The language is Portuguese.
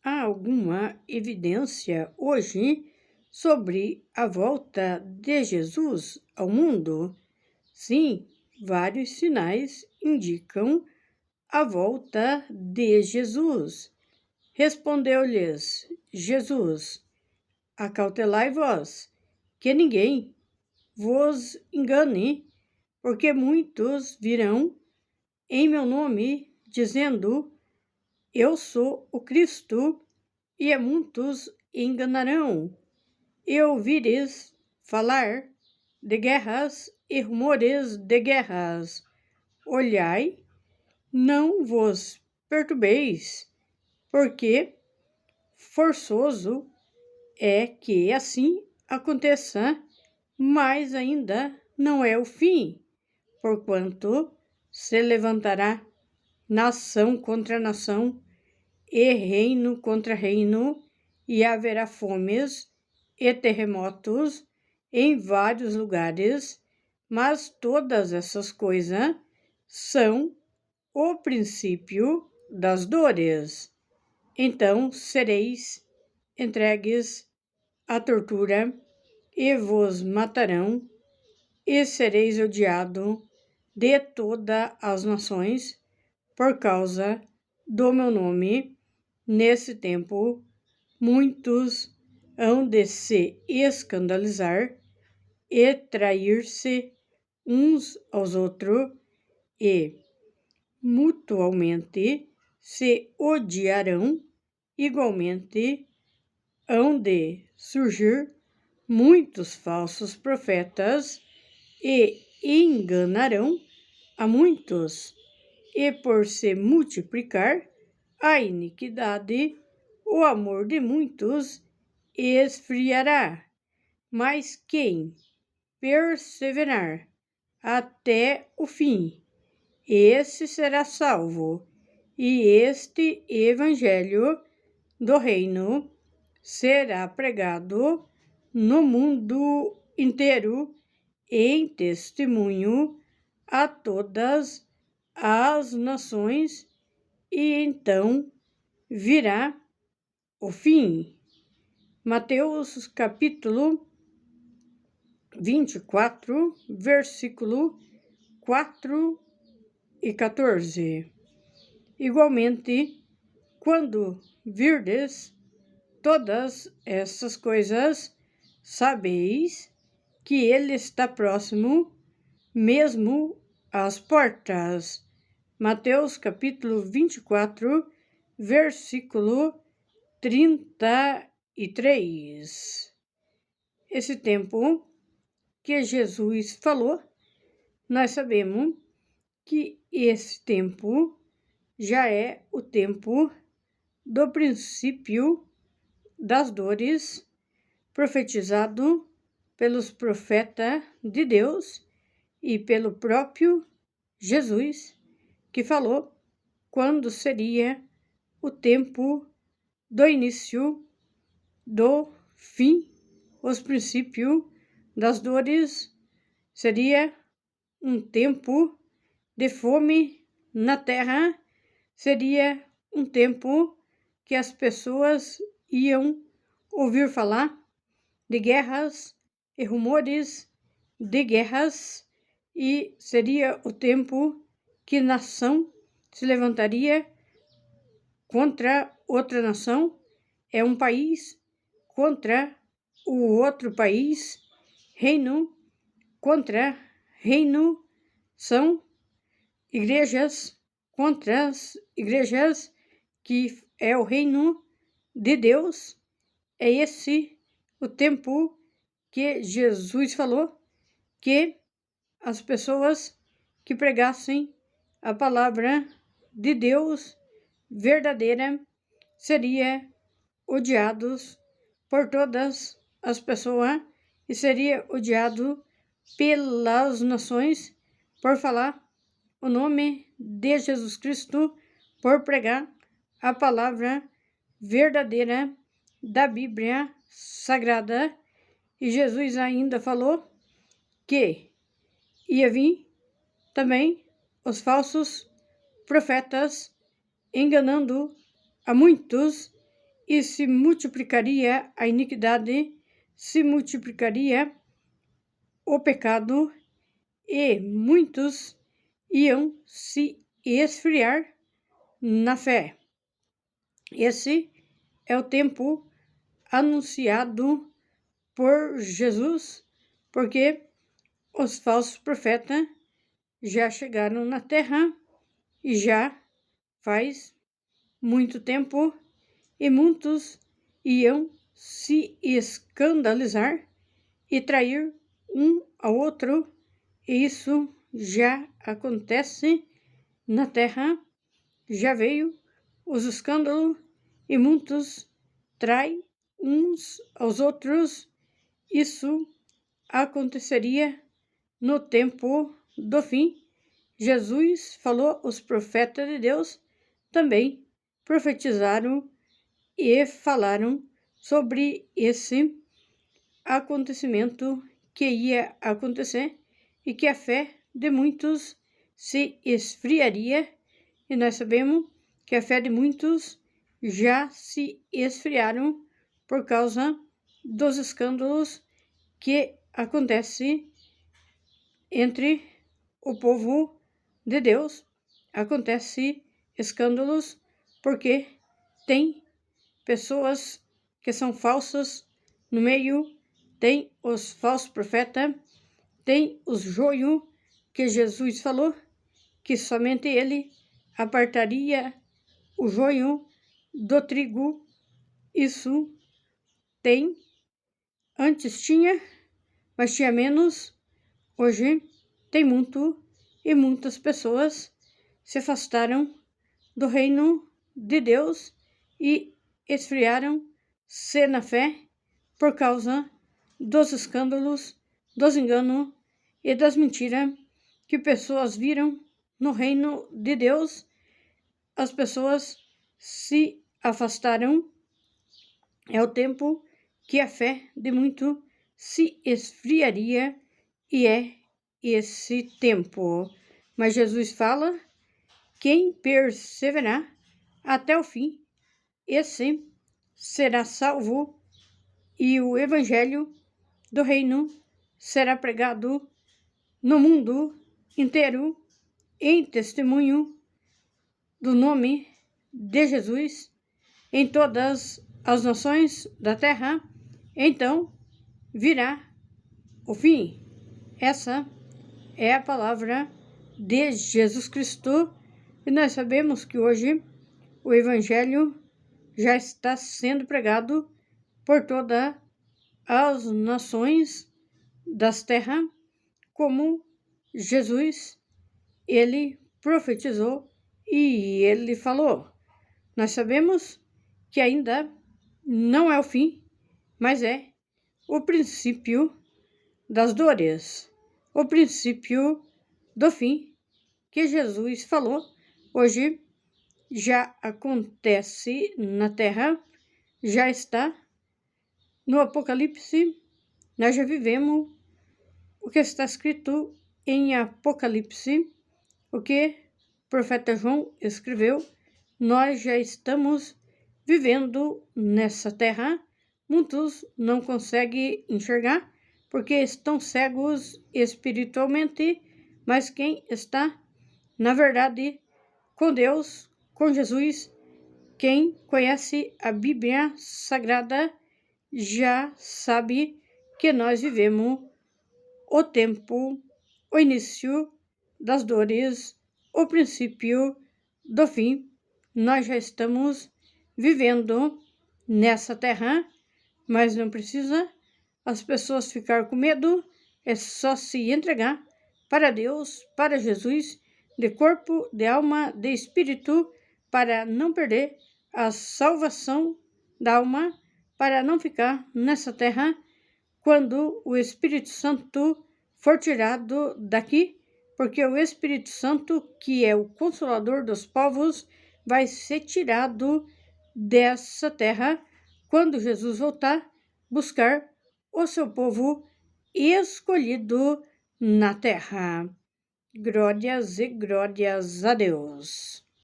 Há alguma evidência hoje sobre a volta de Jesus ao mundo? Sim, vários sinais indicam a volta de Jesus. Respondeu-lhes Jesus: Acautelai-vos, que ninguém vos engane, porque muitos virão em meu nome, dizendo: Eu sou o Cristo, e a muitos enganarão. E ouvireis falar de guerras e rumores de guerras. Olhai, não vos perturbeis, porque forçoso é que assim aconteça, mas ainda não é o fim, porquanto se levantará nação contra nação e reino contra reino, e haverá fomes e terremotos em vários lugares, mas todas essas coisas são o princípio das dores. Então sereis entregues à tortura e vos matarão, e sereis odiado de todas as nações por causa do meu nome. Nesse tempo, muitos hão de se escandalizar e trair-se uns aos outros, e mutualmente se odiarão. Igualmente, hão de surgir muitos falsos profetas e enganarão a muitos. E por se multiplicar a iniquidade, o amor de muitos esfriará. Mas quem perseverar até o fim, esse será salvo. E este evangelho do reino será pregado no mundo inteiro em testemunho a todas as nações, e então virá o fim. Mateus capítulo 24, versículo 4 e 14. Igualmente, quando virdes todas essas coisas, sabeis que ele está próximo, mesmo às portas. Mateus capítulo 24, versículo 33. Esse tempo que Jesus falou, nós sabemos que esse tempo já é o tempo do princípio das dores, profetizado pelos profetas de Deus e pelo próprio Jesus, que falou quando seria o tempo do início do fim, os princípios das dores. Seria um tempo de fome na terra, seria um tempo que as pessoas iam ouvir falar de guerras e rumores de guerras, e seria o tempo que nação se levantaria contra outra nação, é um país contra o outro país, reino contra reino, são igrejas contra as igrejas, que é o reino de Deus. É esse o tempo que Jesus falou que as pessoas que pregassem a palavra de Deus verdadeira seria odiados por todas as pessoas, e seria odiado pelas nações por falar o nome de Jesus Cristo, por pregar a palavra verdadeira da Bíblia Sagrada. E Jesus ainda falou que ia vir também os falsos profetas, enganando a muitos, e se multiplicaria a iniquidade, se multiplicaria o pecado, e muitos iam se esfriar na fé. Esse é o tempo anunciado por Jesus, porque os falsos profetas já chegaram na terra e já faz muito tempo, e muitos iam se escandalizar e trair um ao outro, e isso já acontece na terra, já veio os escândalos, e muitos traem uns aos outros. Isso aconteceria no tempo do fim. Jesus falou, os profetas de Deus também profetizaram e falaram sobre esse acontecimento que ia acontecer e que a fé de muitos se esfriaria, e nós sabemos que a fé de muitos já se esfriaram por causa dos escândalos que acontecem entre o povo de Deus. Acontece escândalos porque tem pessoas que são falsas no meio, tem os falsos profetas, tem os joio que Jesus falou que somente ele apartaria o joio do trigo. Isso tem, antes tinha, mas tinha menos. Hoje tem muito, e muitas pessoas se afastaram do reino de Deus e esfriaram-se na fé por causa dos escândalos, dos enganos e das mentiras que pessoas viram no reino de Deus. As pessoas se afastaram. É o tempo que a fé de muito se esfriaria, e é esse tempo. Mas Jesus fala, quem perseverar até o fim, esse será salvo, e o evangelho do reino será pregado no mundo inteiro em testemunho do nome de Jesus em todas as nações da terra. Então virá o fim. Essa é a palavra de Jesus Cristo, e nós sabemos que hoje o evangelho já está sendo pregado por todas as nações das terras, como Jesus, ele profetizou e ele falou. Nós sabemos que ainda não é o fim, mas é o princípio das dores, o princípio do fim que Jesus falou. Hoje já acontece na terra, já está no Apocalipse. Nós já vivemos o que está escrito em Apocalipse, o que o profeta João escreveu. Nós já estamos vivendo nessa terra. Muitos não conseguem enxergar porque estão cegos espiritualmente, mas quem está, na verdade, com Deus, com Jesus, quem conhece a Bíblia Sagrada, já sabe que nós vivemos o tempo, o início das dores, o princípio do fim. Nós já estamos vivendo nessa terra, mas não precisa as pessoas ficar com medo, é só se entregar para Deus, para Jesus, de corpo, de alma, de espírito, para não perder a salvação da alma, para não ficar nessa terra quando o Espírito Santo for tirado daqui, porque o Espírito Santo, que é o Consolador dos povos, vai ser tirado dessa terra quando Jesus voltar buscar o seu povo escolhido na terra. Glórias e glórias a Deus.